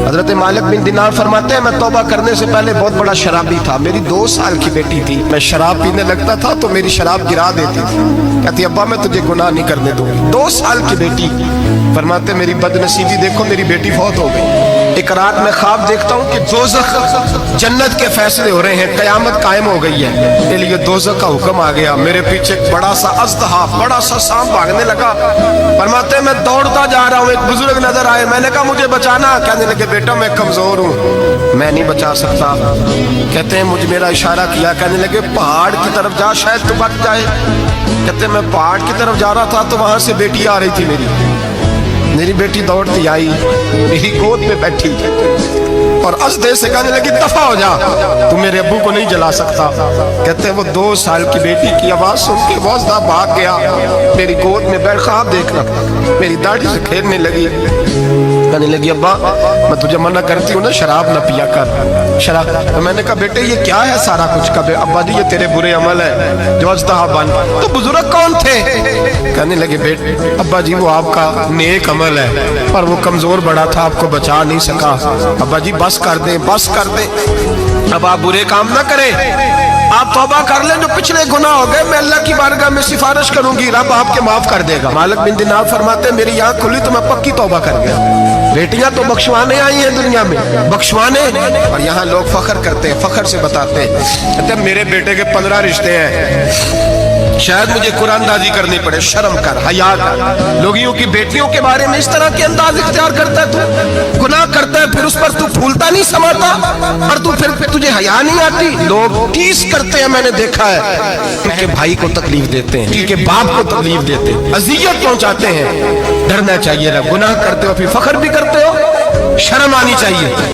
حضرت مالک بن دینار فرماتے ہیں میں توبہ کرنے سے پہلے بہت بڑا شرابی تھا، میری 2 سال کی بیٹی تھی، میں شراب پینے لگتا تھا تو میری شراب گرا دیتی تھی، کہتی ابا میں تجھے گناہ نہیں کرنے دوں گی۔ 2 سال کی بیٹی، فرماتے میری بد نصیبی دیکھو میری بیٹی فوت ہو گئی۔ ایک رات میں خواب دیکھتا ہوں کہ دوزخ جنت کے فیصلے ہو رہے ہیں، قیامت قائم ہو گئی ہے، اس لیے دوزخ کا حکم آ گیا۔ میرے پیچھے ایک بڑا سا اژدہا، بڑا سا سانپ بھاگنے لگا، فرماتے ہیں میں دوڑتا جا رہا ہوں، ایک بزرگ نظر آئے، میں نے کہا مجھے بچانا، کہنے لگے بیٹا میں کمزور ہوں، میں نہیں بچا سکتا۔ کہتے ہیں مجھے میرا اشارہ کیا، کہنے لگے پہاڑ کی طرف جا شاید تو بچ جائے۔ کہتے ہیں میں پہاڑ کی طرف جا رہا تھا تو وہاں سے بیٹی آ رہی تھی، میری بیٹی دوڑتی آئی، میری گود میں بیٹھی اور اژدہے سے کہنے لگی دفع ہو جا، تو میرے ابو کو نہیں جلا سکتا۔ کہتے ہیں وہ 2 سال کی بیٹی کی آواز سن کے وہ اژدہا بھاگ گیا، میری گود میں بیٹھ خواب دیکھنا، میری داڑھی سے کھیلنے لگی، کہنے لگی ابا میں تجھے منع کرتی ہوں نا شراب نہ پیا کر شراب۔ میں نے کہا بیٹے یہ کیا ہے سارا کچھ؟ کبھی ابا جی یہ تیرے برے عمل ہے جو اژدہا بن۔ تو بزرگ کون تھے؟ کہنے لگے بیٹے ابا جی وہ آپ کا نیک عمل ہے پر وہ کمزور بڑا تھا، آپ کو بچا نہیں سکا۔ ابا جی بس کر دیں، بس کر دیں، اب آپ برے کام نہ کریں، آپ توبہ کر لیں، جو پچھلے گناہ ہو گئے میں اللہ کی بارگاہ میں سفارش کروں گی، رب آپ کے معاف کر دے گا۔ مالک بن دینار فرماتے ہیں میری آنکھ کھلی تو میں پکی توبہ کر گیا۔ بیٹیاں تو بخشوانے آئی ہیں دنیا میں، بخشوانے، اور یہاں لوگ فخر کرتے ہیں، فخر سے بتاتے ہیں، کہتے ہیں میرے بیٹے کے 15 رشتے ہیں، شاید مجھے قرآن دازی کرنی پڑے، شرم کر، حیا کر۔ لوگیوں کی بیٹیوں کے بارے میں اس طرح کے انداز اختیار کرتا ہے، تو گناہ کرتا ہے پھر اس پر تو پھولتا نہیں سماتا، اور تو پھر تجھے حیا نہیں آتی۔ لوگ ٹیس کرتے ہیں، میں نے دیکھا ہے، ان کے بھائی کو تکلیف دیتے ہیں، ان کے باپ کو تکلیف دیتے ہیں، اذیت پہنچاتے ہیں۔ ڈرنا چاہیے، گناہ کرتے ہو پھر فخر بھی کرتے ہو، شرم آنی چاہیے۔